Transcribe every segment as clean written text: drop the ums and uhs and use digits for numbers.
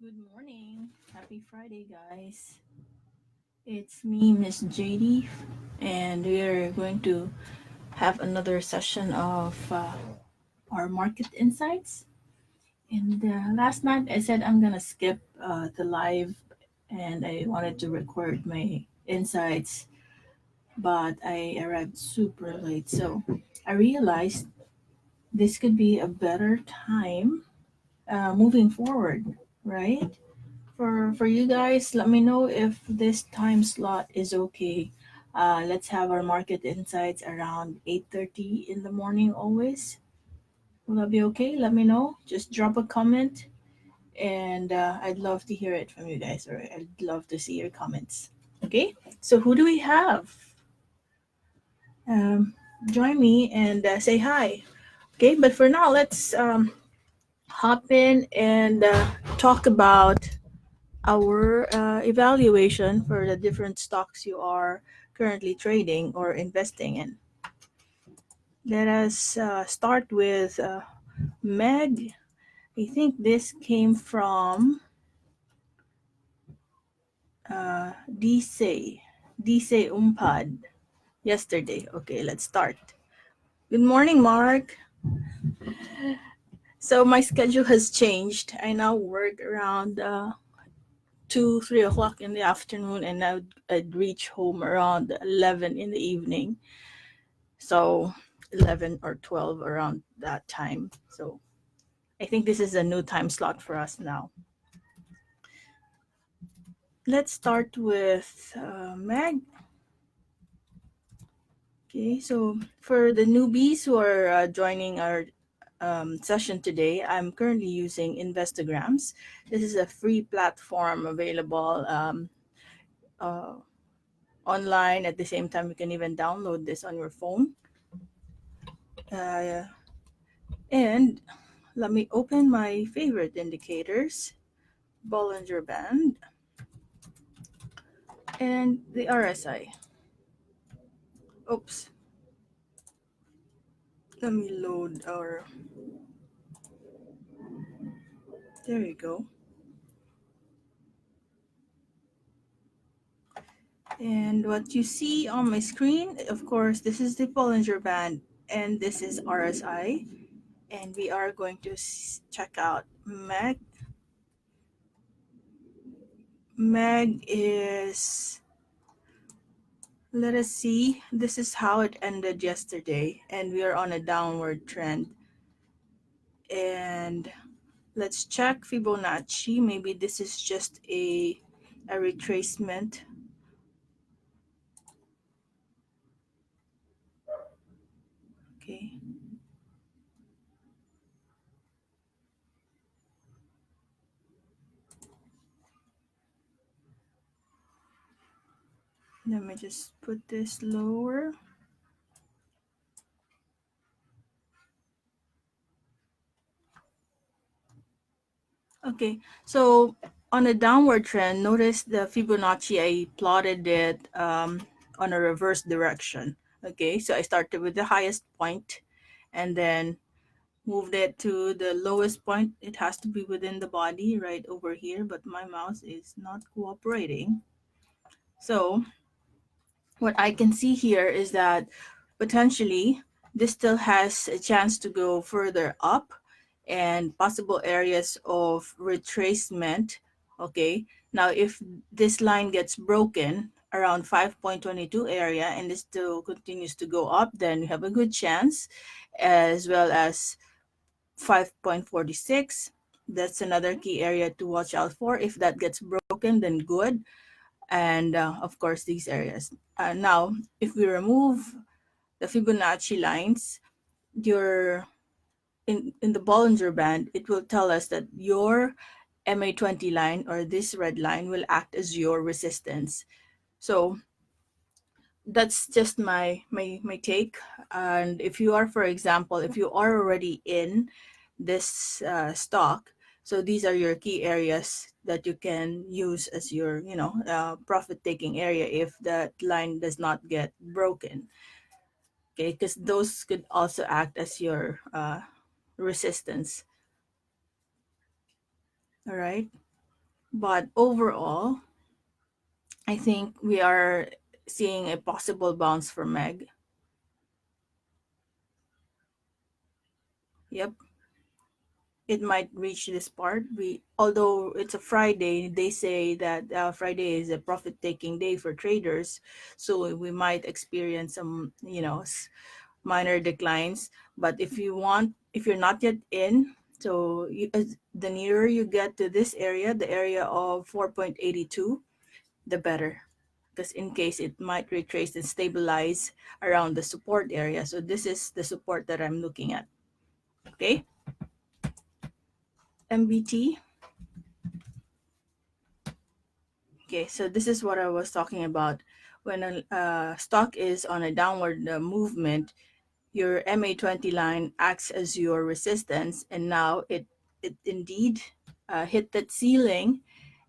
Good morning. Happy Friday, guys. It's me, Miss JD, and we're going to have another session of our market insights. And last night I said I'm going to skip the live and I wanted to record my insights, but I arrived super late. So I realized this could be a better time moving forward, right? For you guys, let me know if this time slot is okay. Let's have our market insights around 8:30 in the morning always. Will that be okay? Let me know. Just drop a comment and I'd love to hear it from you guys, or I'd love to see your comments. Okay? So who do we have? Um, Join me and say hi. Okay, but for now, let's hop in and talk about our evaluation for the different stocks you are currently trading or investing in. Let us start with Meg. I think this came from Dise Umpad yesterday. Okay, let's start. Good morning, Mark. So my schedule has changed. I now work around 2, 3 o'clock in the afternoon, and I'd reach home around 11 in the evening. So 11 or 12 around that time. So I think this is a new time slot for us now. Let's start with Meg. Okay, so for the newbies who are joining our session today, I'm currently using Investograms. This is a free platform available uh, online. At the same time, you can even download this on your phone. Uh, and let me open my favorite indicators, Bollinger Band, and the RSI. Oops. Let me load our. There you go. And what you see on my screen, of course, this is the Bollinger Band, and this is RSI. And we are going to check out Meg. Meg is. Let us see. This is how it ended yesterday, and we are on a downward trend. And let's check Fibonacci. Maybe this is just a retracement. Okay. Let me just put this lower. Okay, so on a downward trend, notice the Fibonacci, I plotted it on a reverse direction. Okay, so I started with the highest point and then moved it to the lowest point. It has to be within the body right over here, but my mouse is not cooperating. So what I can see here is that potentially this still has a chance to go further up and possible areas of retracement. Okay, now if this line gets broken around 5.22 area and this still continues to go up, then you have a good chance, as well as 5.46. That's another key area to watch out for. If that gets broken, then good. And of course, these areas. Now, if we remove the Fibonacci lines, your in the Bollinger Band, it will tell us that your MA20 line, or this red line, will act as your resistance. So that's just my take. And if you are, for example, if you are already in this stock, so these are your key areas that you can use as your profit taking area if that line does not get broken. Okay, because those could also act as your resistance. All right. But overall, I think we are seeing a possible bounce for Meg. Yep, it might reach this part. We, although it's a Friday, they say that Friday is a profit-taking day for traders, so we might experience some, minor declines. But if you're not yet in, so as the nearer you get to this area, the area of 4.82, the better. Because in case it might retrace and stabilize around the support area. So this is the support that I'm looking at. Okay, MBT. Okay, so this is what I was talking about. When a stock is on a downward movement, your MA20 line acts as your resistance, and now it indeed hit that ceiling,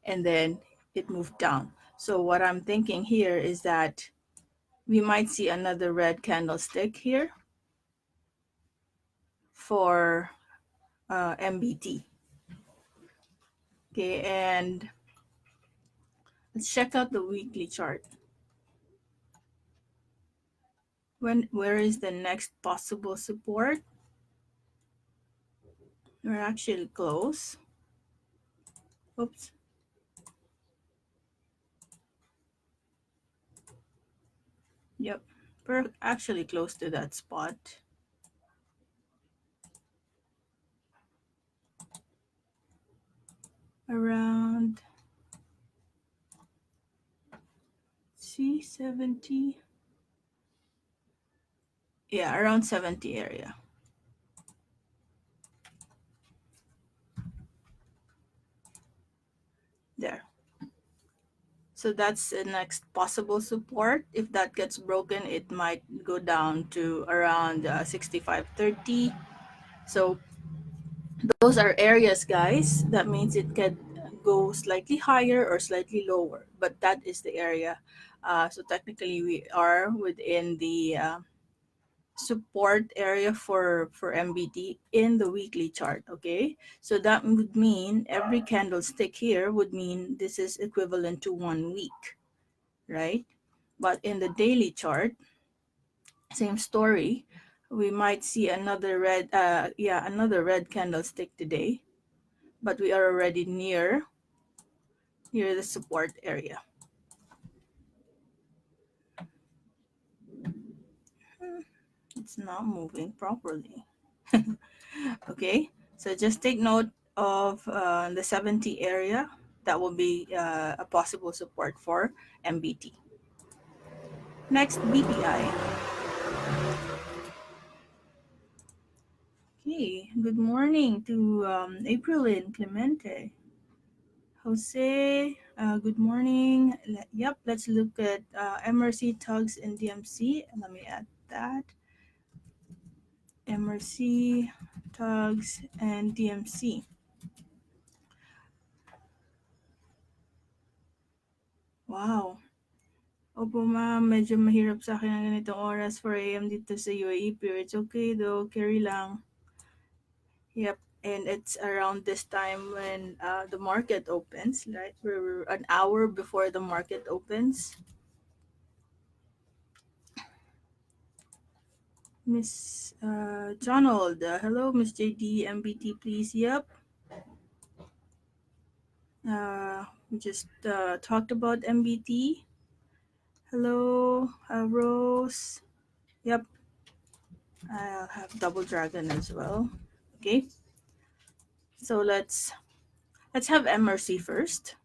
and then it moved down. So what I'm thinking here is that we might see another red candlestick here for MBT. Okay, and let's check out the weekly chart. Where is the next possible support? We're actually close. Oops. Yep, we're actually close to that spot. Around C70. Yeah, around 70 area. There. So that's the next possible support. If that gets broken, it might go down to around 65.30. So those are areas, guys. That means it can go slightly higher or slightly lower, but that is the area. So technically, we are within the support area for MBT in the weekly chart. Okay, so that would mean every candlestick here would mean this is equivalent to 1 week, right? But in the daily chart, same story. We might see another red candlestick today, but we are already near the support area. It's not moving properly. Okay, so just take note of the 70 area. That will be a possible support for MBT. Next, BPI. Okay, good morning to April and Clemente. Jose, good morning. Yep, let's look at MRC, tugs, and DMC. Let me add that. MRC, tugs, and DMC. Wow. Opo ma'am, medyo mahirap sa akin ang ganitong oras 4 a.m. dito sa UAE, pero it's okay though, carry lang. Yep, and it's around this time when the market opens, right? We're an hour before the market opens. Miss Donald, hello, Miss JD, MBT, please. Yep. We just talked about MBT. Hello, Rose. Yep. I'll have Double Dragon as well. Okay. So let's have MRC first.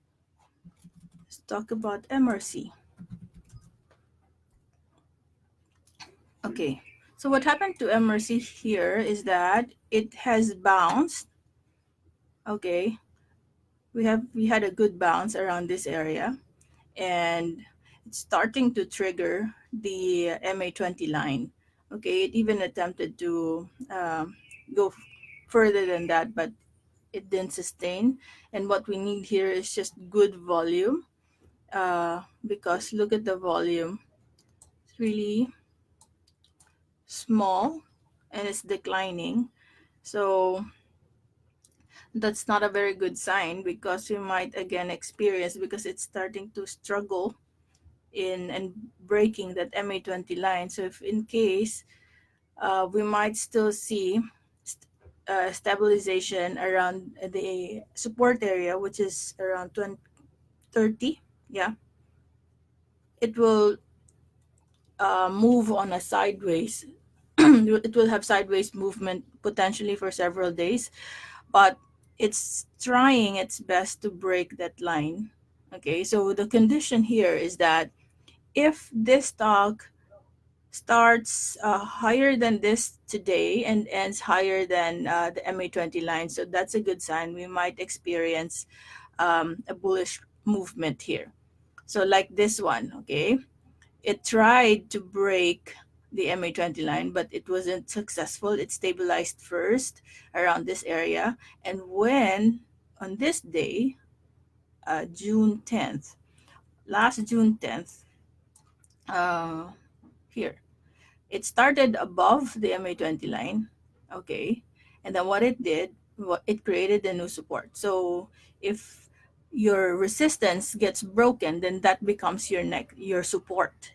Let's talk about MRC. Okay. So what happened to MRC here is that it has bounced. Okay. We had a good bounce around this area, and it's starting to trigger the MA20 line. Okay, it even attempted to go further than that, but it didn't sustain. And what we need here is just good volume, because look at the volume. It's really small and it's declining. So that's not a very good sign, because we might again experience, because it's starting to struggle in and breaking that MA20 line. So if in case, we might still see stabilization around the support area, which is around 20, 30. Yeah, it will move on a sideways. It will have sideways movement potentially for several days, but it's trying its best to break that line. Okay, so the condition here is that if this stock starts higher than this today and ends higher than the MA20 line, so that's a good sign. We might experience a bullish movement here. So, like this one, okay, it tried to break the MA20 line, but it wasn't successful. It stabilized first around this area. And when on this day, June 10th, last June 10th, uh, here, it started above the MA20 line, okay, and then what it did, it created a new support. So if your resistance gets broken, then that becomes your support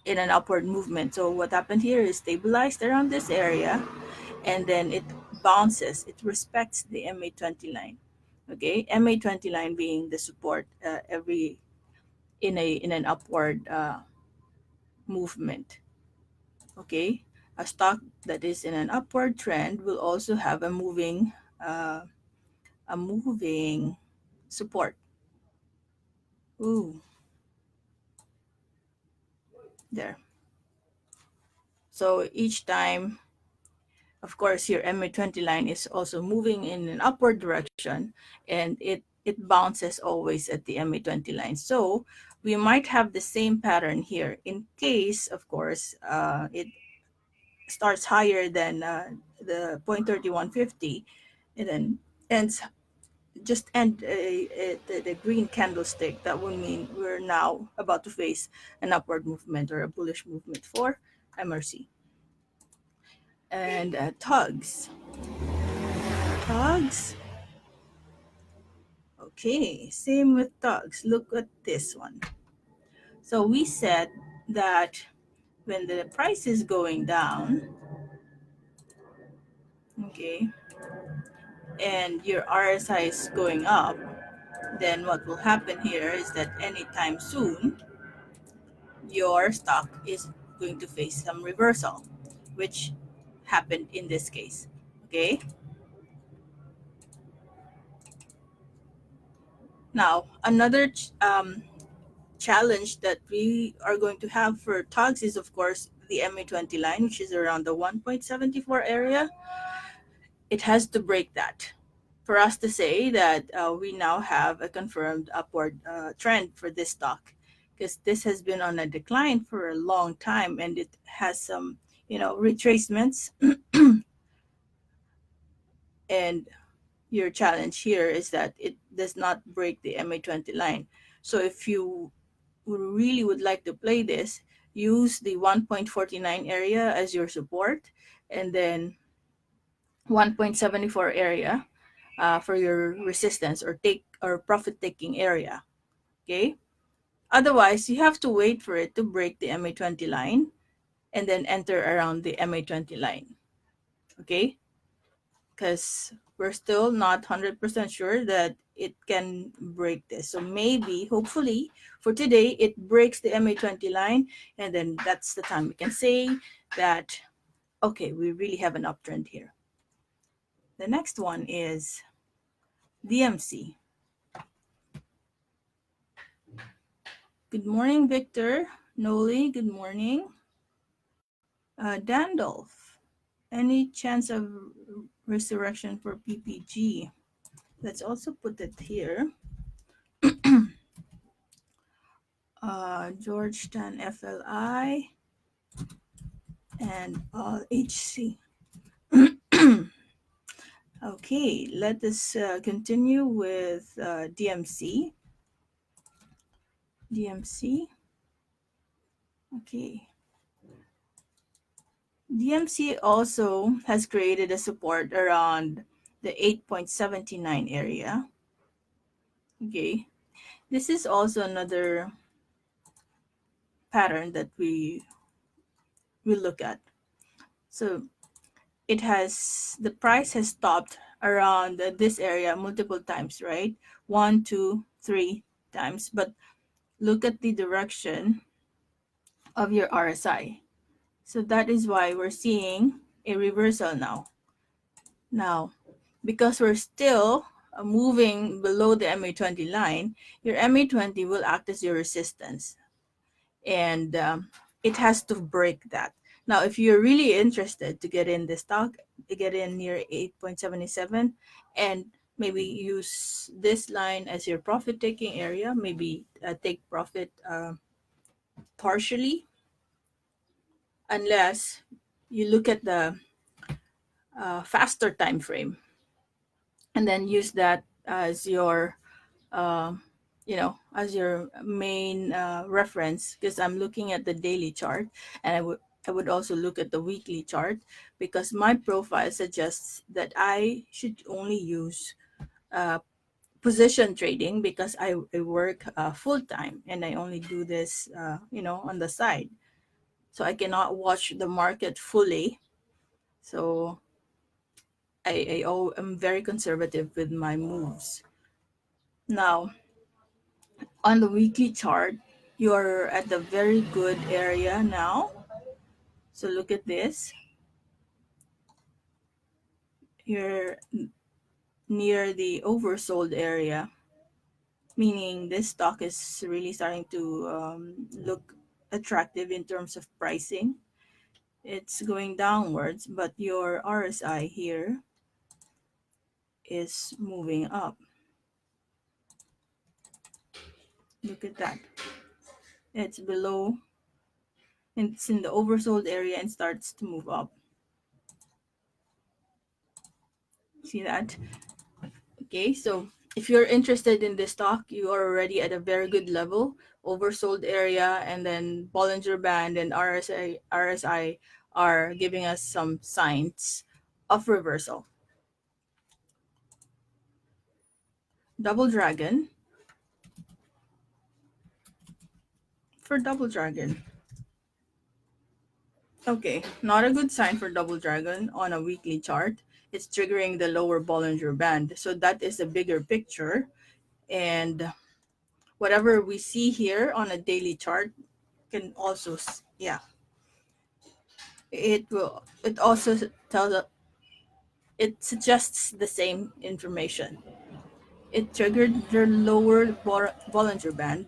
in an upward movement. So what happened here is stabilized around this area, and then it bounces. It respects the MA20 line. Okay, MA20 line being the support every in an upward movement. Okay, a stock that is in an upward trend will also have uh, a moving support. Ooh, there. So each time, of course, your MA20 line is also moving in an upward direction, and it bounces always at the MA20 line. So we might have the same pattern here in case, of course, it starts higher than the 0.3150, and then ends just end the green candlestick. That would mean we're now about to face an upward movement or a bullish movement for MRC. And tugs. Tugs. Okay, same with tugs. Look at this one. So we said that when the price is going down, okay, and your RSI is going up, then what will happen here is that anytime soon, your stock is going to face some reversal, which happened in this case. Okay, now another challenge that we are going to have for tugs is, of course, the MA20 line, which is around the 1.74 area. It has to break that for us to say that we now have a confirmed upward trend for this stock, because this has been on a decline for a long time, and it has some, retracements. And your challenge here is that it does not break the MA20 line. So if you really would like to play this, use the 1.49 area as your support, and then 1.74 area for your resistance or take or profit taking area. Okay. Otherwise, you have to wait for it to break the MA20 line and then enter around the MA20 line. Okay. Because we're still not 100% sure that it can break this. So maybe, hopefully, for today, it breaks the MA20 line, and then that's the time we can say that, okay, we really have an uptrend here. The next one is DMC. Good morning, Victor. Noli, good morning. Dandolf, any chance of resurrection for PPG? Let's also put it here. Georgetown FLI and ALLHC. Okay, let us continue with DMC. DMC. Okay. DMC also has created a support around the 8.79 area. Okay, this is also another pattern that we look at. So the price has stopped around this area multiple times, right? One, two, three times. But look at the direction of your RSI. So that is why we're seeing a reversal now. Now, because we're still moving below the MA20 line, your MA20 will act as your resistance. And it has to break that. Now, if you're really interested to get in the stock, get in near 8.77 and maybe use this line as your profit taking area, maybe take profit partially, unless you look at the faster time frame and then use that as your uh, as your main reference, because I'm looking at the daily chart, and I would also look at the weekly chart, because my profile suggests that I should only use uh, position trading, because I work full time and I only do this on the side, so I cannot watch the market fully. So I'm very conservative with my moves. Now, on the weekly chart, you're at the very good area now. So look at this. You're near the oversold area, meaning this stock is really starting to look attractive in terms of pricing. It's going downwards, but your RSI here is moving up. Look at that. It's below, it's in the oversold area and starts to move up. See that? Okay, so if you're interested in this stock, you are already at a very good level, oversold area, and then Bollinger Band and RSI are giving us some signs of reversal. Double Dragon. For Double Dragon. Okay, not a good sign for Double Dragon on a weekly chart. It's triggering the lower Bollinger Band. So that is a bigger picture. And whatever we see here on a daily chart can also, yeah, it also tells it suggests the same information. It triggered the lower Bollinger Band,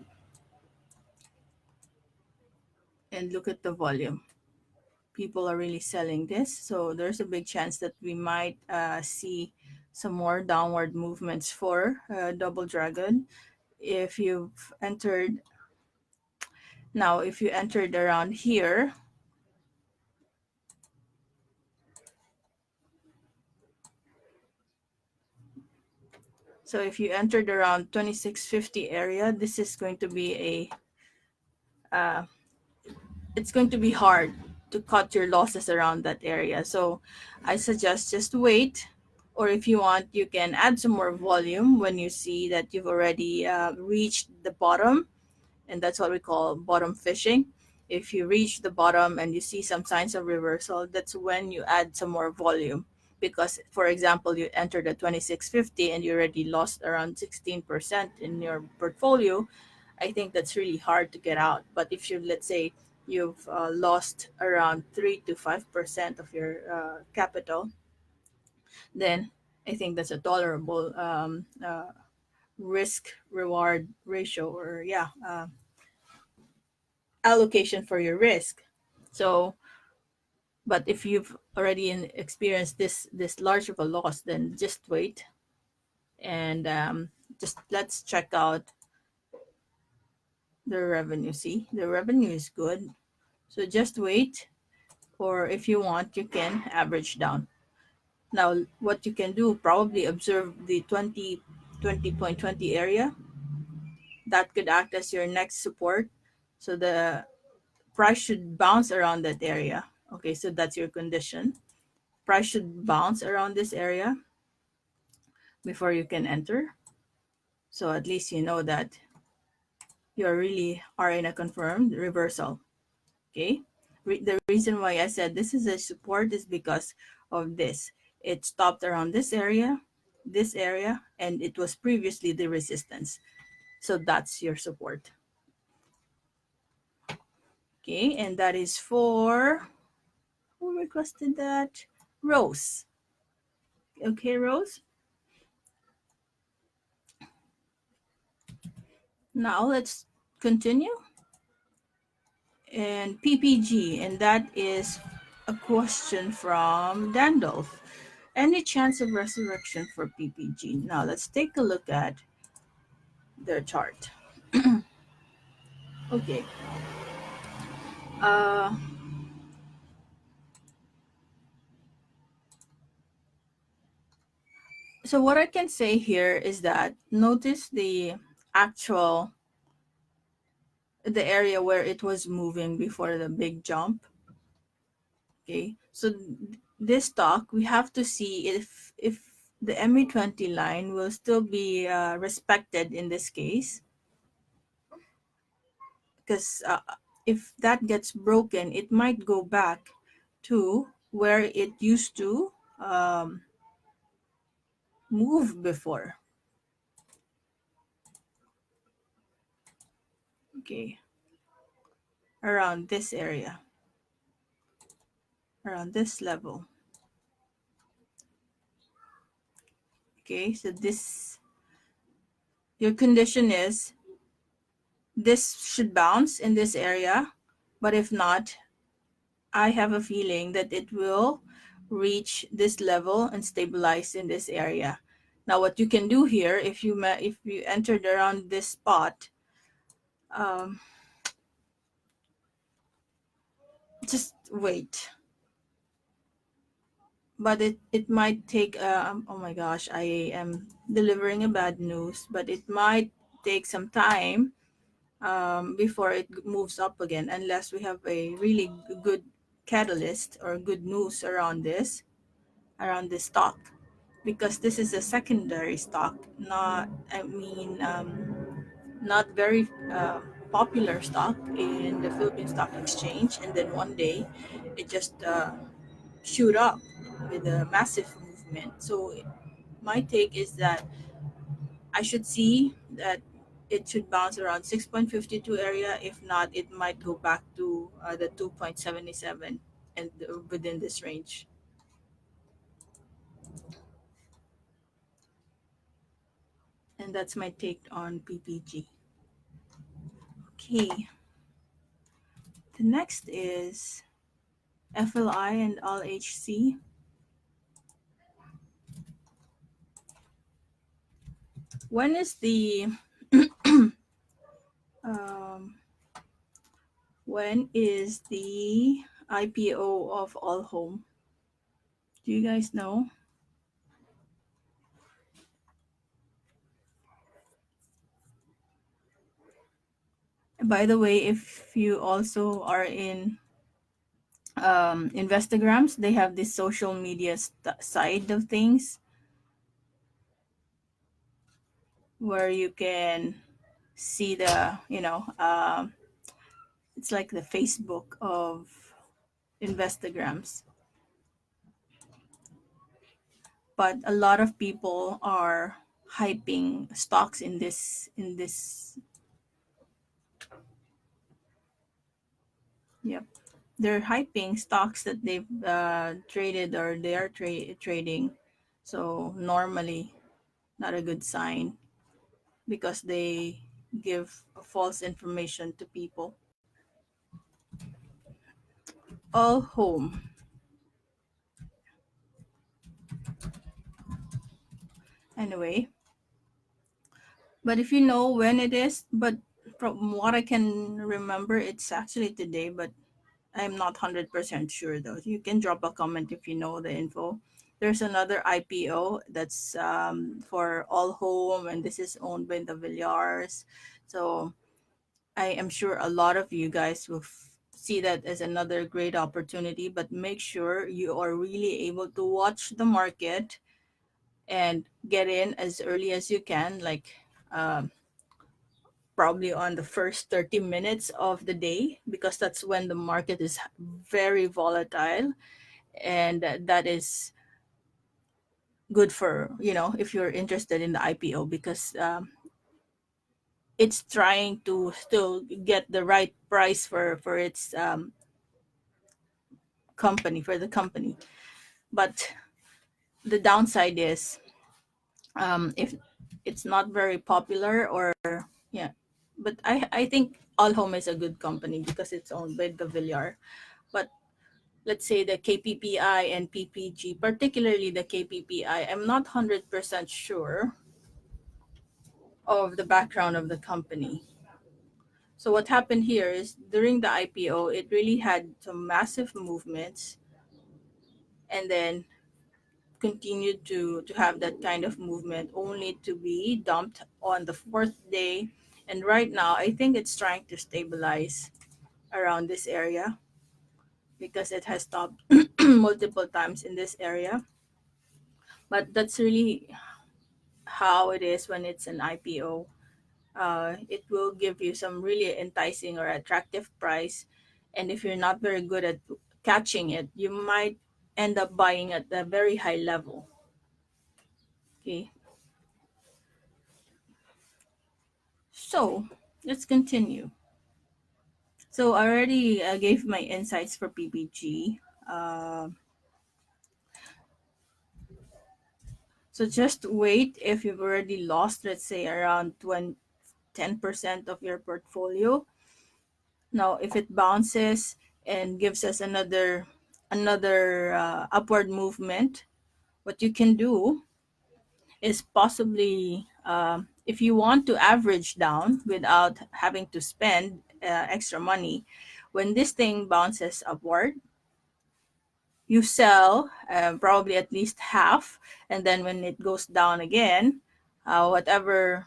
and look at the volume. People are really selling this, so there's a big chance that we might see some more downward movements for Double Dragon. If you've entered Now, if you entered around here, so if you entered around 2650 area, this is going to be it's going to be hard to cut your losses around that area. So I suggest just wait, or if you want, you can add some more volume when you see that you've already reached the bottom, and that's what we call bottom fishing. If you reach the bottom and you see some signs of reversal, that's when you add some more volume. Because, for example, you entered at 2650 and you already lost around 16% in your portfolio, I think that's really hard to get out. But if you, let's say, you've lost around 3 to 5% of your capital, then I think that's a tolerable risk reward ratio, or yeah, allocation for your risk. So, but if you've already experienced this large of a loss, then just wait, and just let's check out the revenue. See, the revenue is good, so just wait, or if you want, you can average down. Now, what you can do, probably observe the 20.20 area. That could act as your next support. So the price should bounce around that area. Okay, so that's your condition. Price should bounce around this area. before you can enter. So at least you know that you really are in a confirmed reversal. Okay. The reason why I said this is a support is because of this. It stopped around this area, and it was previously the resistance. So that's your support. Okay, and that is for who requested that? Rose. Okay, Rose. Now let's continue. And PPG, and that is a question from Dandolf. Any chance of resurrection for PPG? Now let's take a look at their chart. Okay. Uh, so what I can say here is that notice the actual the area where it was moving before the big jump. Okay. So this stock we have to see if the MA20 line will still be respected in this case, because if that gets broken, it might go back to where it used to um, move before. Okay, around this area, around this level. Okay, so this, your condition is this should bounce in this area, but if not, I have a feeling that it will reach this level and stabilize in this area. Now, what you can do here, if you entered around this spot, um, just wait. But it might take. Oh my gosh, I am delivering a bad news. But it might take some time before it moves up again, unless we have a really good catalyst or good news around this stock, because this is a secondary stock, not not very popular stock in the Philippine Stock Exchange, and then one day it just shoot up with a massive movement. So my take is that I should see that it should bounce around 6.52 area. If not, it might go back to the 2.77 and within this range. And that's my take on PPG. Okay, the next is FLI and ALLHC. When is the um, when is the IPO of All Home? Do you guys know? By the way, if you also are in Investograms, they have this social media side of things where you can see the, it's like the Facebook of Investograms. But a lot of people are hyping stocks in this. Yep, they're hyping stocks that they've traded or they are trading. So normally not a good sign, because they give false information to people. All home. Anyway, but if you know when it is, but from what I can remember, it's actually today, but I'm not 100% sure though. You can drop a comment if you know the info. There's another IPO that's for All Home, and this is owned by the Villars. So I am sure a lot of you guys will see that as another great opportunity, but make sure you are really able to watch the market and get in as early as you can, like um, probably on the first 30 minutes of the day, because that's when the market is very volatile. And that is good for, if you're interested in the IPO, because it's trying to still get the right price for its company, for the company. But the downside is, if it's not very popular, or yeah. But I think All Home is a good company because it's owned by the Villar. But let's say the KPPI and PPG, particularly the KPPI, I'm not 100% sure of the background of the company. So what happened here is, during the IPO, it really had some massive movements, and then continued to have that kind of movement, only to be dumped on the fourth day. And right now, I think it's trying to stabilize around this area, because it has stopped multiple times in this area. But that's really how it is when it's an IPO. It will give you some really enticing or attractive price, and if you're not very good at catching it, you might end up buying at a very high level. Okay, so let's continue. So I already gave my insights for PPG. So just wait if you've already lost, let's say, around 10% of your portfolio. Now, if it bounces and gives us another upward movement, what you can do is possibly, if you want to average down without having to spend extra money, when this thing bounces upward, you sell probably at least half, and then when it goes down again, whatever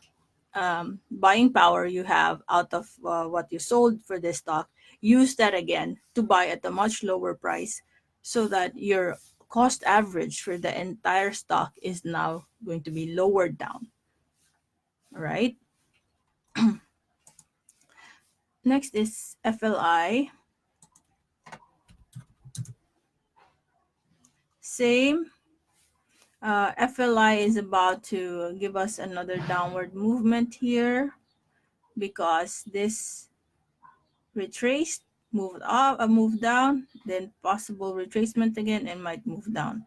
buying power you have out of what you sold for this stock, use that again to buy at a much lower price, so that your cost average for the entire stock is now going to be lowered down. All right. Next is FLI. Same. FLI is about to give us another downward movement here, because this retraced, moved up, moved down, then possible retracement again, and might move down.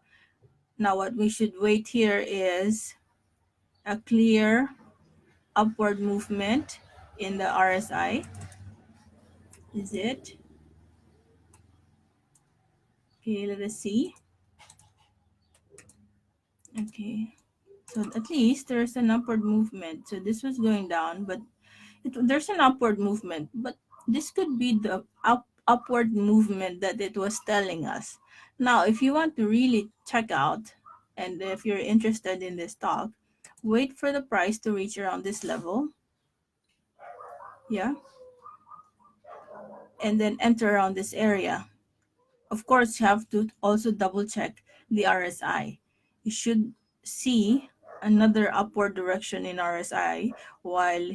Now, what we should wait here is a clear upward movement in the RSI. Is it? Okay, let us see. Okay, so at least there's an upward movement. So this was going down, but there's an upward movement. But this could be the upward movement that it was telling us. Now, if you want to really check out, and if you're interested in this stock, wait for the price to reach around this level. Yeah, and then enter around this area. Of course, you have to also double check the RSI. You should see another upward direction in RSI while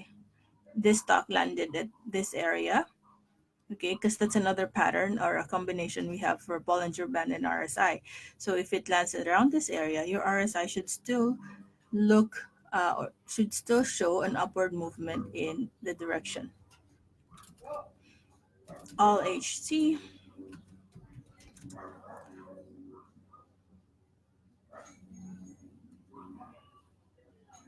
this stock landed at this area. Okay, because that's another pattern or a combination we have for Bollinger Band and RSI. So if it lands around this area, your RSI should still look or should still show an upward movement in the direction. ALLHC,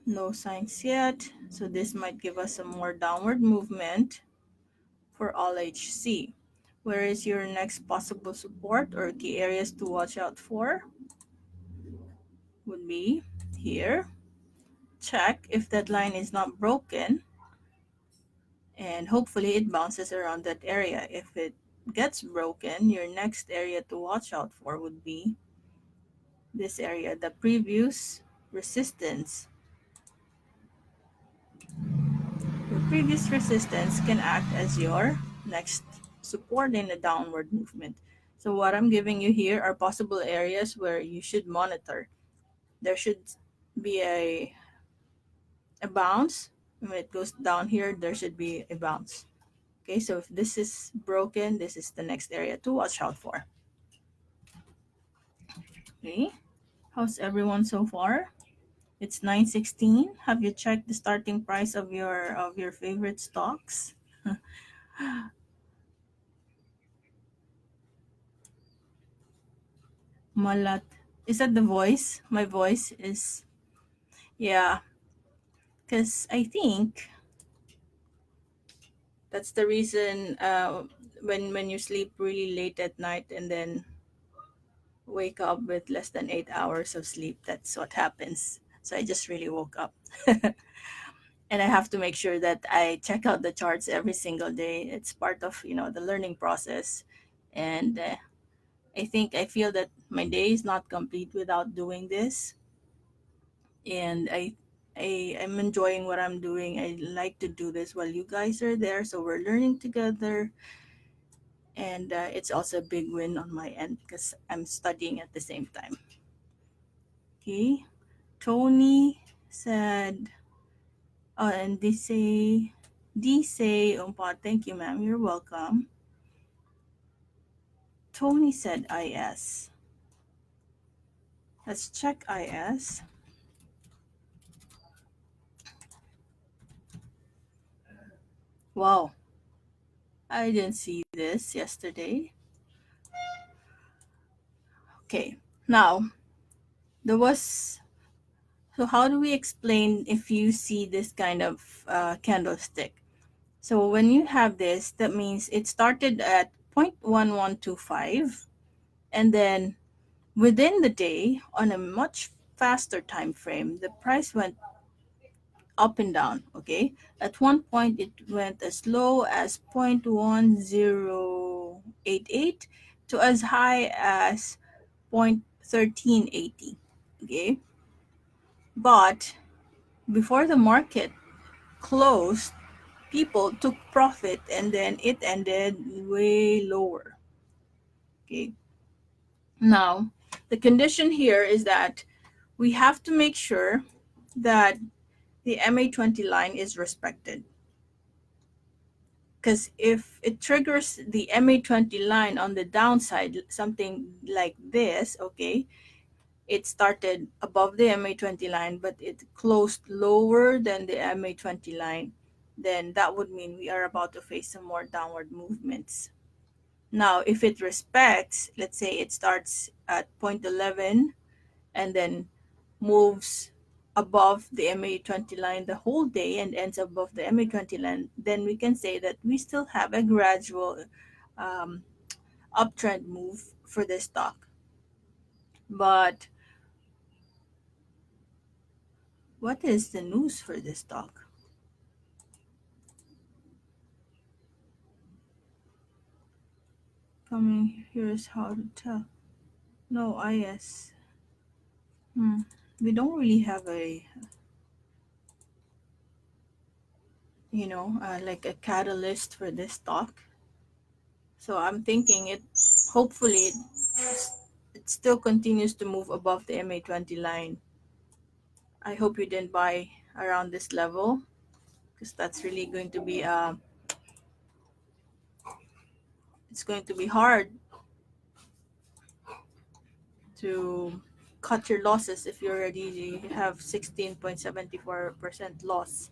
no signs yet. So this might give us some more downward movement for ALLHC. Where is your next possible support or key areas to watch out for? Would be here. Check if that line is not broken, and hopefully it bounces around that area. If it gets broken, your next area to watch out for would be this area, the previous resistance. Your previous resistance can act as your next support in a downward movement. So what I'm giving you here are possible areas where you should monitor. There should be a bounce. When it goes down here, there should be a bounce. Okay, so if this is broken, this is the next area to watch out for. Okay, how's everyone so far? It's 9:16. Have you checked the starting price of your favorite stocks? Malat. Is that the voice? My voice is, yeah, because I think that's the reason when you sleep really late at night and then wake up with less than 8 hours of sleep, that's what happens. So I just really woke up. And I have to make sure that I check out the charts every single day. It's part of, the learning process. And I feel that my day is not complete without doing this. And I'm enjoying what I'm doing. I like to do this while you guys are there, so we're learning together. And it's also a big win on my end because I'm studying at the same time. Okay, Tony said, oh, and they say, thank you, ma'am. You're welcome. Tony said IS. Let's check IS. Wow, I didn't see this yesterday. Okay, now there was. So how do we explain if you see this kind of candlestick? So when you have this, that means it started at 0.1125, and then within the day, on a much faster time frame, the price went up and down. Okay, at one point it went as low as 0.1088 to as high as 0.1380. Okay, but before the market closed, people took profit and then it ended way lower. Okay, now the condition here is that we have to make sure that the MA20 line is respected. Because if it triggers the MA20 line on the downside, something like this, okay, it started above the MA20 line, but it closed lower than the MA20 line, then that would mean we are about to face some more downward movements. Now, if it respects, let's say it starts at 0.11 and then moves above the MA20 line the whole day and ends above the MA20 line, then we can say that we still have a gradual um, uptrend move for this stock. But what is the news for this stock? Coming here is how to tell. No, IS. Hmm. We don't really have a, like a catalyst for this stock. So I'm thinking hopefully, it still continues to move above the MA20 line. I hope you didn't buy around this level because that's really going to be, it's going to be hard to cut your losses if you already have 16.74% loss.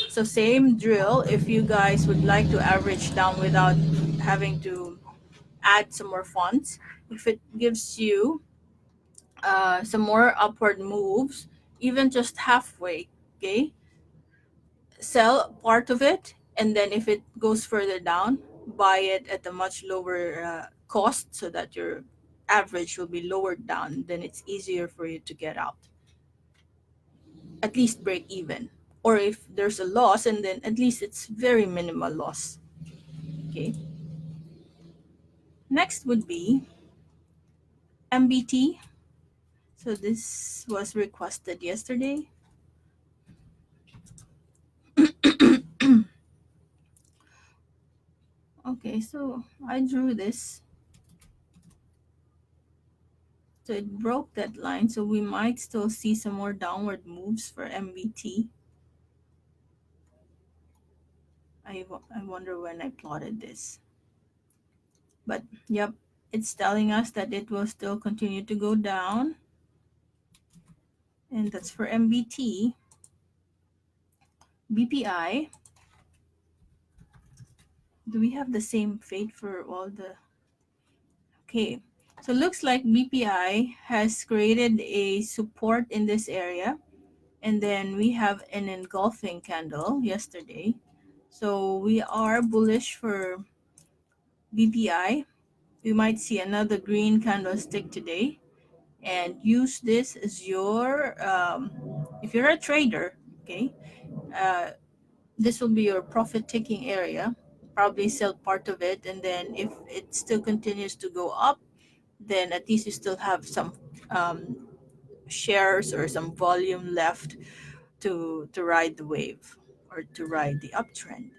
So same drill, if you guys would like to average down without having to add some more funds, if it gives you some more upward moves, even just halfway, okay, sell part of it, and then if it goes further down, buy it at a much lower cost so that your average will be lowered down, then it's easier for you to get out, at least break even. Or if there's a loss, and then at least it's very minimal loss. Okay, next would be MBT. So this was requested yesterday. Okay, so I drew this. So it broke that line, so we might still see some more downward moves for MVT. I wonder when I plotted this. But yep, it's telling us that it will still continue to go down. And that's for MVT. BPI. Do we have the same fate for all the... Okay, so looks like BPI has created a support in this area. And then we have an engulfing candle yesterday. So we are bullish for BPI. We might see another green candlestick today, and use this as your, if you're a trader, okay, this will be your profit taking area. Probably sell part of it, and then if it still continues to go up, then at least you still have some shares or some volume left to ride the wave or to ride the uptrend.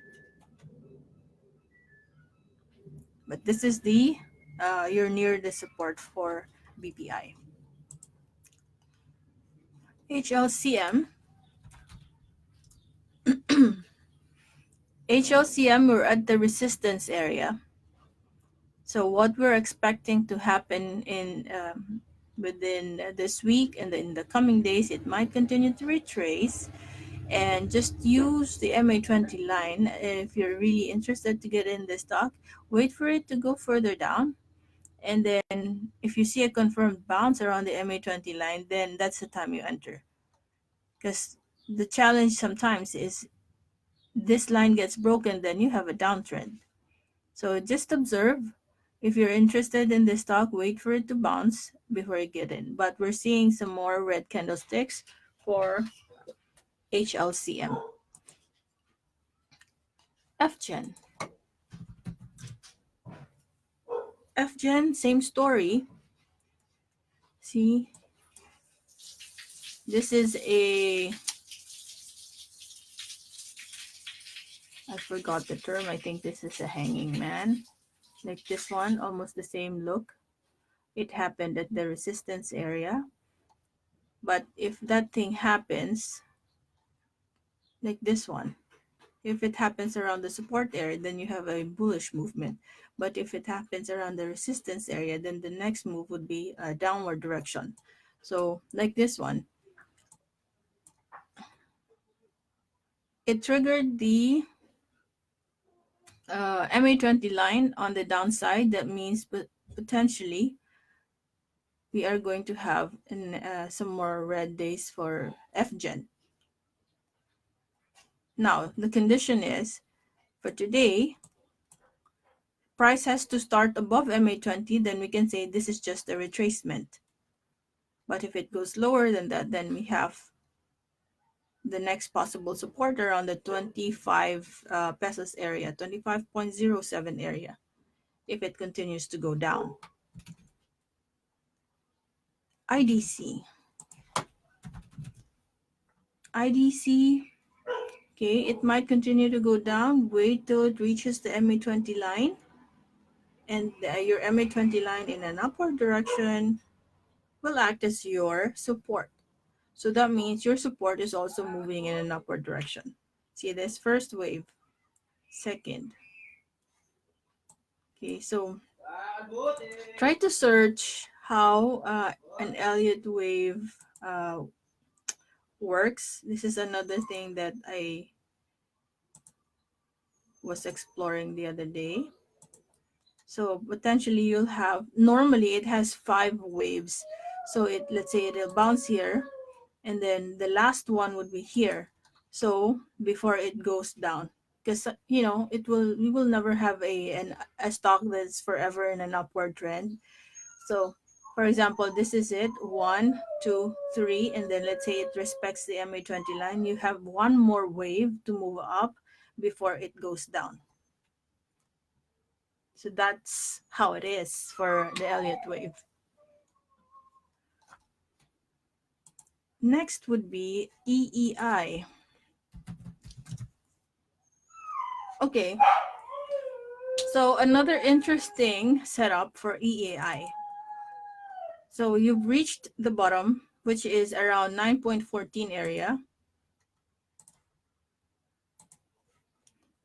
But this is the you're near the support for BPI. HLCM. HLCM, we're at the resistance area. So what we're expecting to happen in within this week and in the coming days, it might continue to retrace, and just use the MA20 line. If you're really interested to get in the stock, wait for it to go further down. And then if you see a confirmed bounce around the MA20 line, then that's the time you enter. Because the challenge sometimes is this line gets broken, then you have a downtrend. So just observe. If you're interested in the stock, wait for it to bounce before you get in. But we're seeing some more red candlesticks for HLCM. FGen. FGen, same story. See, this is a... I forgot the term. I think this is a hanging man. Like this one, almost the same look. It happened at the resistance area. But if that thing happens, like this one, if it happens around the support area, then you have a bullish movement. But if it happens around the resistance area, then the next move would be a downward direction. So like this one, it triggered the MA20 line on the downside. That means potentially we are going to have some more red days for FGen. Now, the condition is for today, price has to start above MA20, then we can say this is just a retracement. But if it goes lower than that, then we have the next possible support around the 25 pesos area, 25.07 area, if it continues to go down. IDC. IDC, okay, it might continue to go down. Wait till it reaches the MA20 line. And your MA20 line in an upward direction will act as your support. So that means your support is also moving in an upward direction. See this first wave, second. Okay, so try to search how an Elliott wave works. This is another thing that I was exploring the other day. So potentially you'll have, normally it has 5 waves. So let's say it'll bounce here, and then the last one would be here. So before it goes down, because we will never have a stock that's forever in an upward trend. So for example, this is it, 1, 2, 3, and then let's say it respects the MA20 line. You have one more wave to move up before it goes down. So that's how it is for the Elliott wave. Next would be EEI. Okay, so another interesting setup for EEI. So you've reached the bottom, which is around 9.14 area.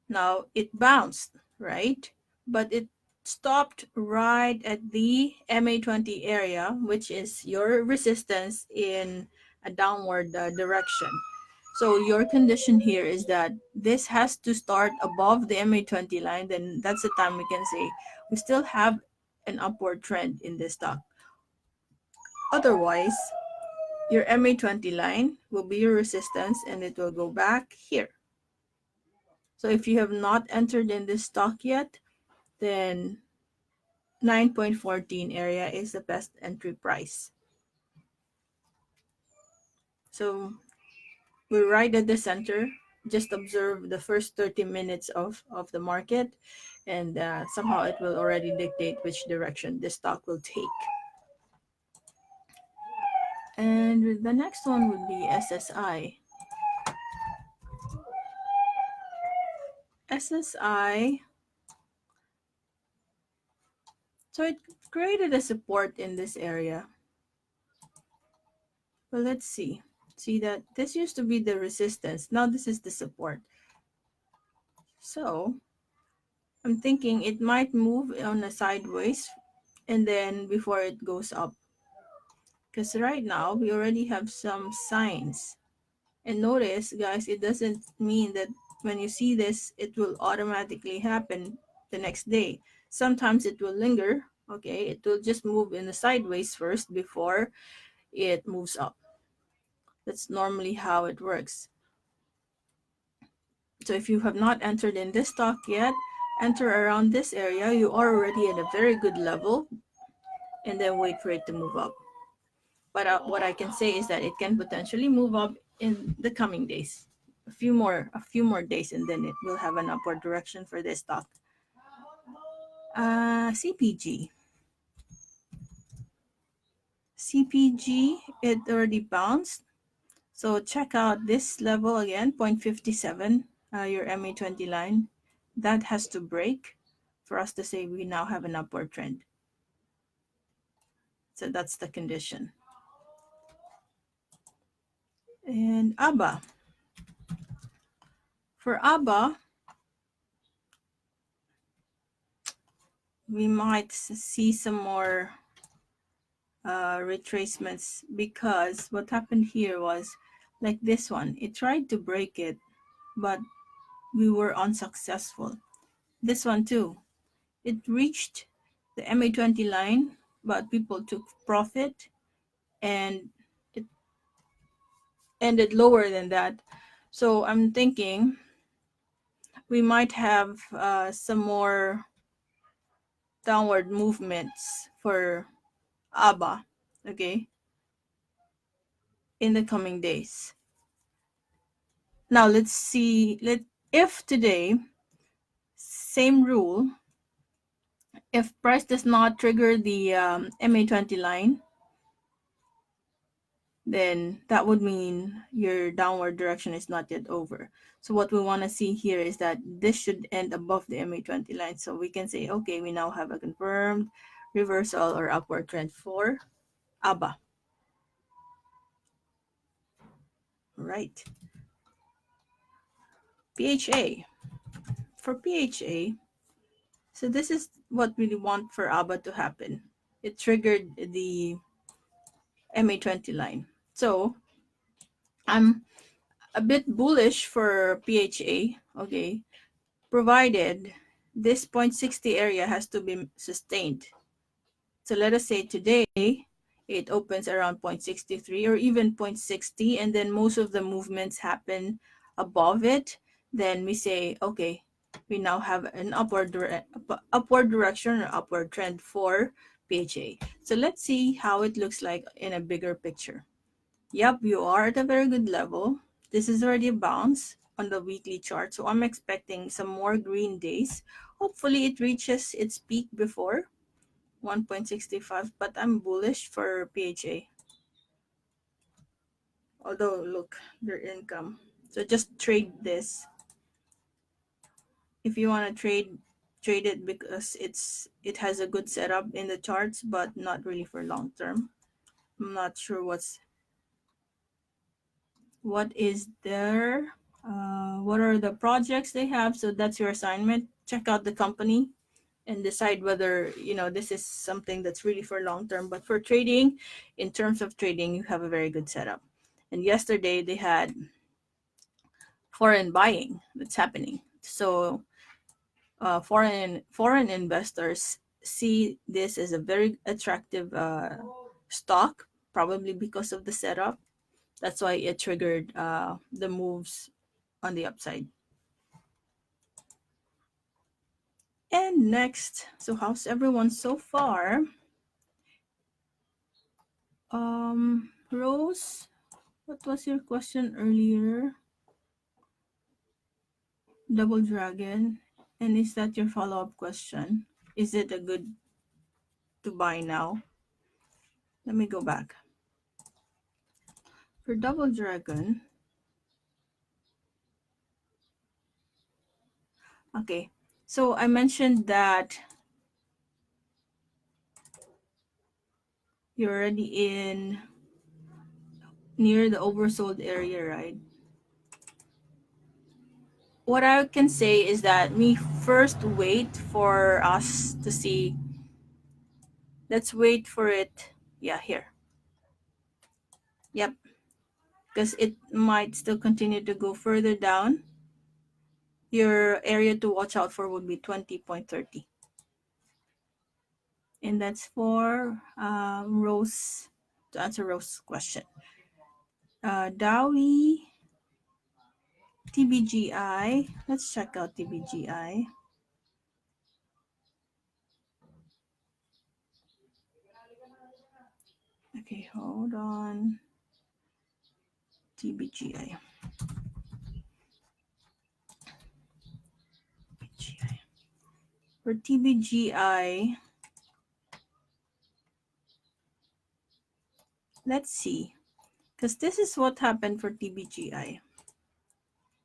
Now it bounced, right? But it stopped right at the MA20 area, which is your resistance in a downward direction. So your condition here is that this has to start above the MA20 line. Then that's the time we can say we still have an upward trend in this stock. Otherwise, your MA20 line will be your resistance and it will go back here. So if you have not entered in this stock yet, then 9.14 area is the best entry price. So we're right at the center. Just observe the first 30 minutes of the market, and somehow it will already dictate which direction this stock will take. And the next one would be SSI. SSI, so it created a support in this area. Well, let's see. See that this used to be the resistance. Now this is the support. So I'm thinking it might move on a sideways and then before it goes up. Because right now we already have some signs. And notice, guys, it doesn't mean that when you see this, it will automatically happen the next day. Sometimes it will linger. Okay, it will just move in the sideways first before it moves up. That's normally how it works. So if you have not entered in this stock yet, enter around this area. You are already at a very good level, and then wait for it to move up. But what I can say is that it can potentially move up in the coming days. A few more days, and then it will have an upward direction for this stock. CPG. CPG, it already bounced. So check out this level again, 0.57, your MA20 line. That has to break for us to say we now have an upward trend. So that's the condition. And ABBA. For ABBA, we might see some more retracements because what happened here was like this one. It tried to break it, but we were unsuccessful. This one too. It reached the MA20 line, but people took profit and it ended lower than that. So I'm thinking we might have some more downward movements for ABBA, okay, in the coming days. Now let's see, if today, same rule, if price does not trigger the MA20 line, then that would mean your downward direction is not yet over. So what we want to see here is that this should end above the MA20 line. So we can say, okay, we now have a confirmed reversal or upward trend for ABBA. Right. PHA. For PHA, so this is what we want for ABBA to happen. It triggered the MA20 line. So I'm a bit bullish for PHA, okay, provided this 0.60 area has to be sustained. So let us say today it opens around 0.63 or even 0.60, and then most of the movements happen above it. Then we say, okay, we now have an upward direction or upward trend for PHA. So let's see how it looks like in a bigger picture. Yep, you are at a very good level. This is already a bounce on the weekly chart, so I'm expecting some more green days. Hopefully it reaches its peak before 1.65, but I'm bullish for PHA. Although look, their income. So just trade this. If you want to trade it because it has a good setup in the charts, but not really for long term. I'm not sure what is there, what are the projects they have. So that's your assignment. Check out the company and decide whether this is something that's really for long term. But for trading, in terms of trading, you have a very good setup. And yesterday they had foreign buying that's happening. So foreign investors see this as a very attractive stock, probably because of the setup. That's why it triggered the moves on the upside. And next, so how's everyone so far? Rose, what was your question earlier? Double Dragon. And is that your follow-up question? Is it a good to buy now? Let me go back. For Double Dragon, okay. So I mentioned that you're already in near the oversold area, right? What I can say is that we first wait for us to see. Let's wait for it. Yeah, here. Yep. Because it might still continue to go further down. Your area to watch out for would be 20.30. And that's for Rose, to answer Rose's question. Dowie, TBGI. Let's check out TBGI. Okay, hold on. TBGI. For TBGI, let's see. Because this is what happened for TBGI.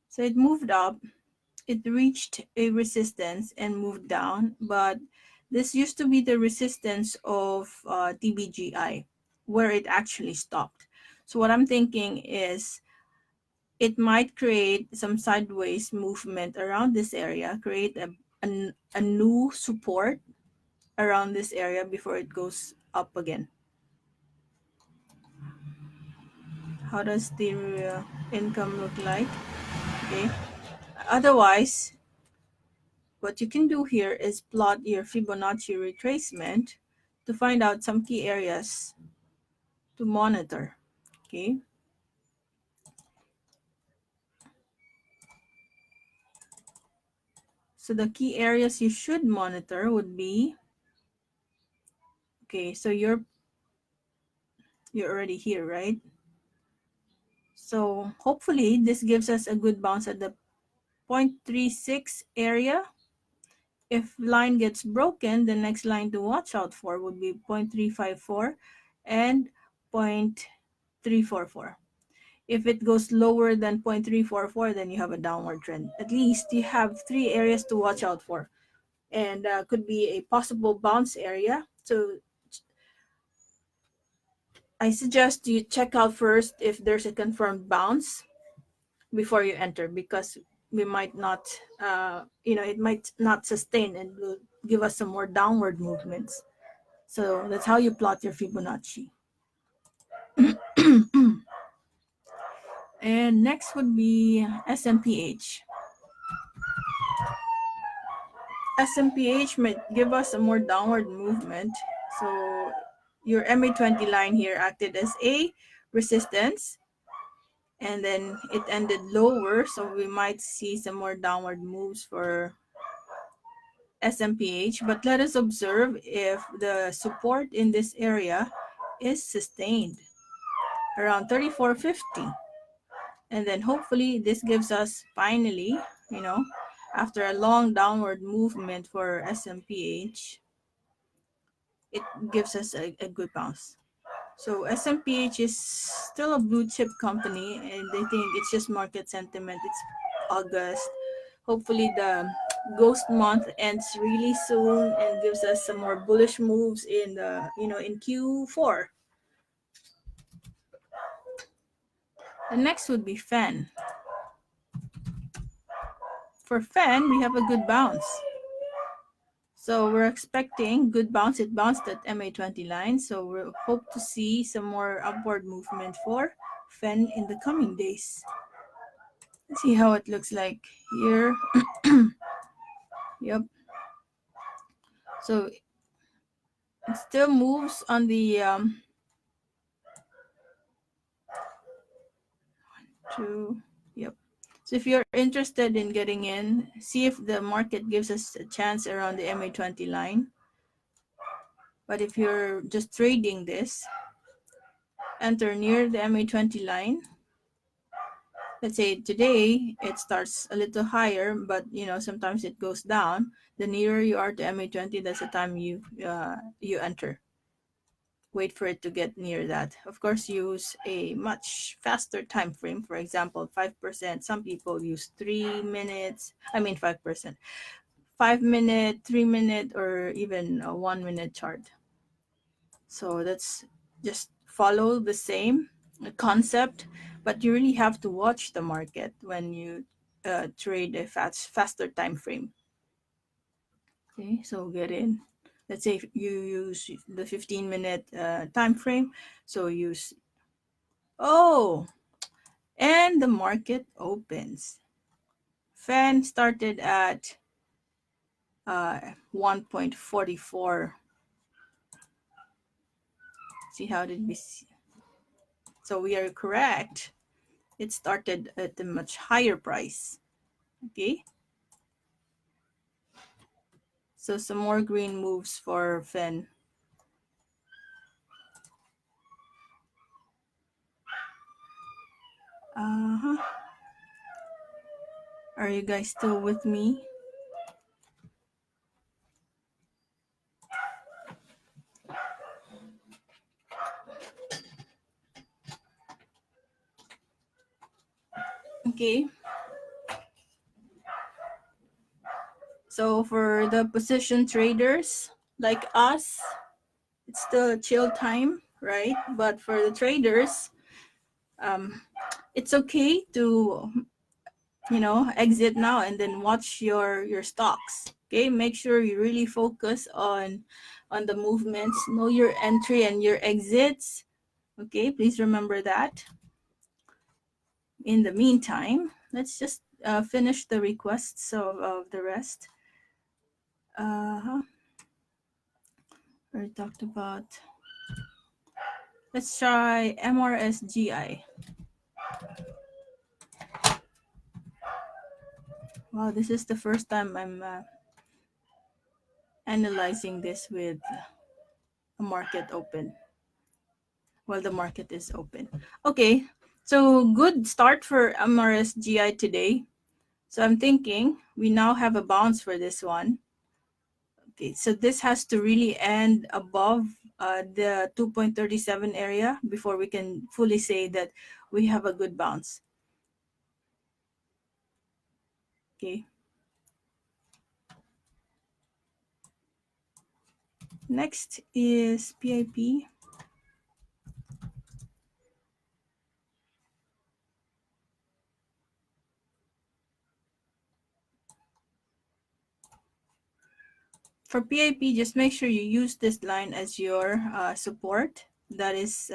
So it moved up, it reached a resistance and moved down, but this used to be the resistance of TBGI, where it actually stopped. So what I'm thinking is it might create some sideways movement around this area, create a new support around this area before it goes up again. How does the income look like? Okay. Otherwise, what you can do here is plot your Fibonacci retracement to find out some key areas to monitor. Okay. So the key areas you should monitor would be, okay, so you're already here, right? So hopefully this gives us a good bounce at the 0.36 area. If line gets broken, the next line to watch out for would be 0.354 and 0.344. If it goes lower than 0.344, then you have a downward trend. At least you have three areas to watch out for, and could be a possible bounce area. So I suggest you check out first if there's a confirmed bounce before you enter, because we might not, it might not sustain and will give us some more downward movements. So that's how you plot your Fibonacci. And next would be SMPH. SMPH might give us a more downward movement. So your MA20 line here acted as a resistance, and then it ended lower. So we might see some more downward moves for SMPH. But let us observe if the support in this area is sustained around 34.50. And then hopefully this gives us finally, after a long downward movement for SMPH, it gives us a good bounce. So SMPH is still a blue chip company, and I think it's just market sentiment. It's August. Hopefully the ghost month ends really soon and gives us some more bullish moves in the in Q4. The next would be phen. For phen, we have a good bounce. So we're expecting good bounce. It bounced at MA20 line. So we hope to see some more upward movement for phen in the coming days. Let's see how it looks like here. Yep. So it still moves on the yep. So if you're interested in getting in, see if the market gives us a chance around the MA20 line. But if you're just trading this, enter near the MA20 line. Let's say today it starts a little higher, but sometimes it goes down. The nearer you are to MA20, that's the time you enter. Wait for it to get near that. Of course, use a much faster time frame. For example, 5%. Some people use 3 minutes. 5%. 5 minute, 3 minute, or even a 1 minute chart. So that's just follow the same concept, but you really have to watch the market when you trade a faster time frame. Okay, so get in. Let's say if you use the 15-minute time frame, so use and the market opens. Phen started at 1.44. See how did we see? So we are correct. It started at a much higher price. Okay. So some more green moves for phen. Uh-huh. Are you guys still with me? Okay. So for the position traders like us, it's still a chill time, right? But for the traders, it's okay to exit now and then watch your stocks. Okay, make sure you really focus on the movements, know your entry and your exits. Okay, please remember that. In the meantime, let's just finish the requests of the rest. We talked about, let's try mrsgi. Wow, this is the first time I'm analyzing this with a market open. Well, the market is open. Okay, so good start for mrsgi today. So I'm thinking we now have a bounce for this one. Okay, so this has to really end above the 2.37 area before we can fully say that we have a good bounce. Okay. Next is PIP. For PIP, just make sure you use this line as your support. That is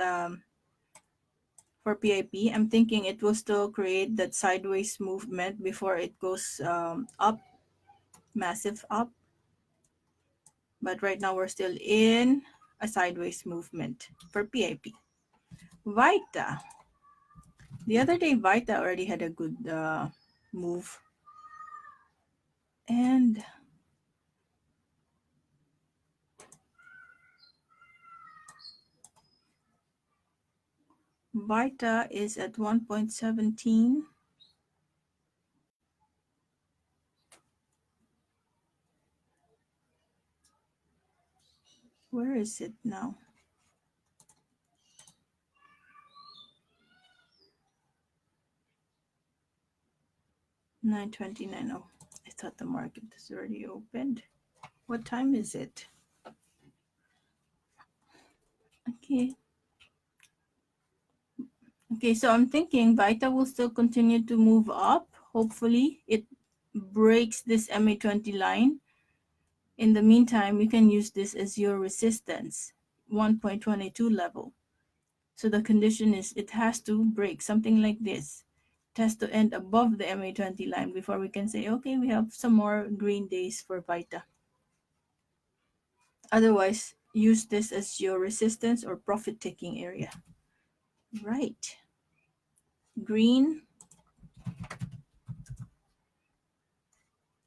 for PIP. I'm thinking it will still create that sideways movement before it goes up, massive up. But right now we're still in a sideways movement for PIP. Vita. The other day, Vita already had a good move. And Vita is at 1.17. Where is it now? 9:29. Oh, I thought the market is already opened. What time is it? Okay. Okay, so I'm thinking Vita will still continue to move up. Hopefully, it breaks this MA20 line. In the meantime, you can use this as your resistance, 1.22 level. So the condition is it has to break something like this. It has to end above the MA20 line before we can say, okay, we have some more green days for Vita. Otherwise, use this as your resistance or profit taking area. Right. Green,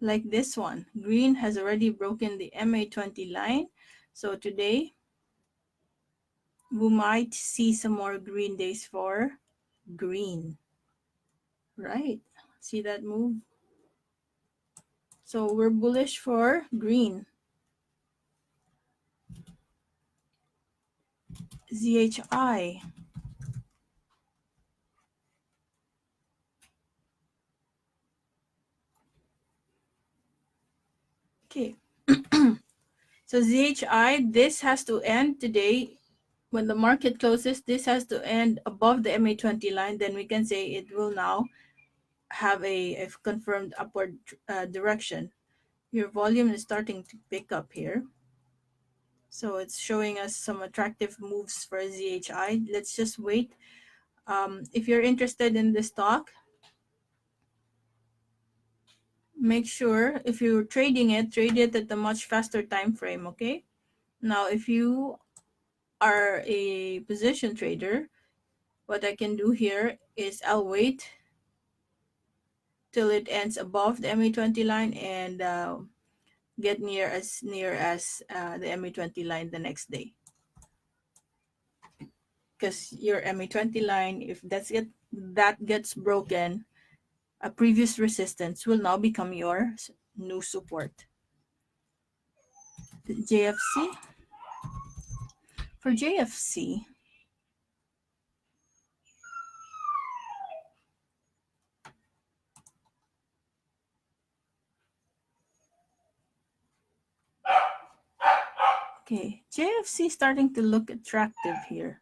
like this one. Green has already broken the MA20 line. So today, we might see some more green days for green. Right. See that move? So we're bullish for green. ZHI. Okay. So ZHI, this has to end today. When the market closes, this has to end above the MA20 line. Then we can say it will now have a confirmed upward direction. Your volume is starting to pick up here. So it's showing us some attractive moves for ZHI. Let's just wait. If you're interested in this stock, make sure if you're trading it, trade it at a much faster time frame, okay? Now, if you are a position trader, what I can do here is I'll wait till it ends above the MA20 line and get near as the MA20 line the next day. Because your MA20 line, if that gets broken, a previous resistance will now become your new support. JFC. For JFC, okay, JFC starting to look attractive here.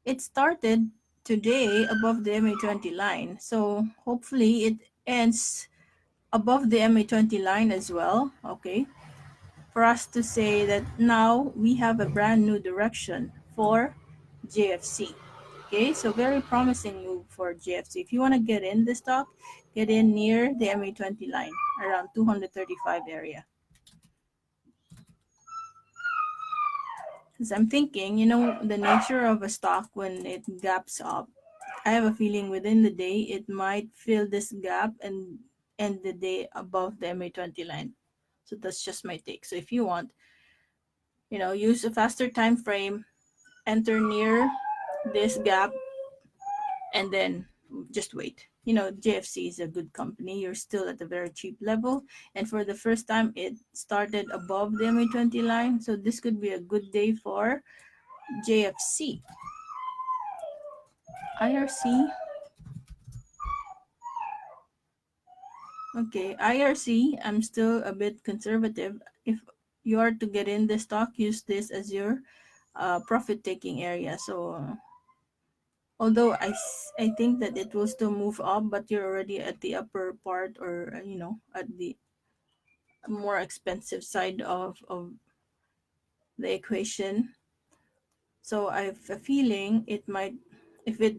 It started today above the MA20 line, so hopefully it ends above the MA20 line as well, okay, for us to say that now we have a brand new direction for JFC. Okay, so very promising move for JFC. If you want to get in the stock, get in near the MA20 line, around 235 area. Because I'm thinking, the nature of a stock when it gaps up, I have a feeling within the day it might fill this gap and end the day above the MA20 line. So that's just my take. So if you want, use a faster time frame, enter near this gap, and then just wait. JFC is a good company. You're still at a very cheap level. And for the first time, it started above the MA20 line. So this could be a good day for JFC. IRC. Okay, IRC, I'm still a bit conservative. If you are to get in the stock, use this as your profit taking area. So although I think that it will still move up, but you're already at the upper part or, at the more expensive side of the equation. So I have a feeling it might, if it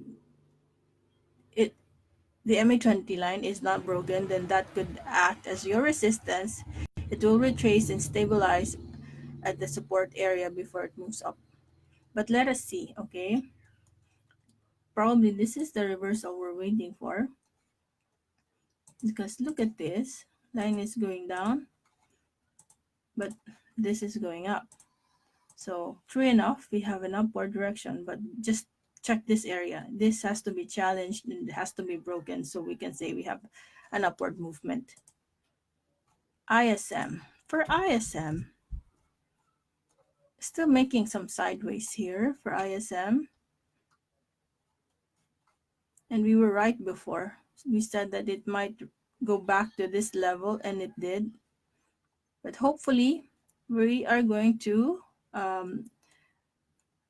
the MA20 line is not broken, then that could act as your resistance. It will retrace and stabilize at the support area before it moves up. But let us see, okay? Probably this is the reversal we're waiting for. Because look at this. Line is going down, but this is going up. So true enough, we have an upward direction, but just check this area. This has to be challenged and it has to be broken so we can say we have an upward movement. ISM. For ISM, still making some sideways here for ISM. And we were right before. We said that it might go back to this level, and it did. But hopefully, we are going to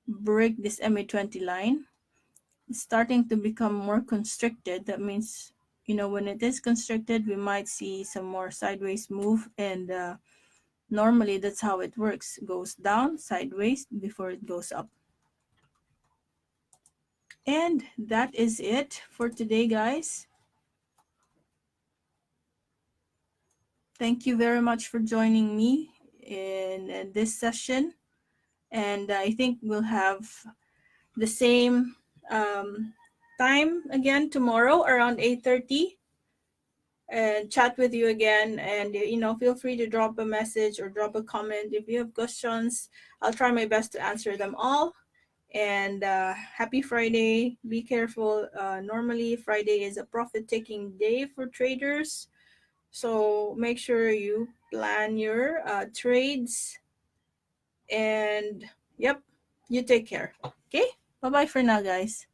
break this MA20 line. starting to become more constricted. That means, when it is constricted, we might see some more sideways move, and normally that's how it works. It goes down sideways before it goes up. And that is it for today, guys. Thank you very much for joining me in this session. And I think we'll have the same time again tomorrow around 8:30 and chat with you again. And feel free to drop a message or drop a comment if you have questions. I'll try my best to answer them all. And happy Friday. Be careful. Normally Friday is a profit taking day for traders, so make sure you plan your trades. And yep, you take care. Okay, bye bye for now, guys.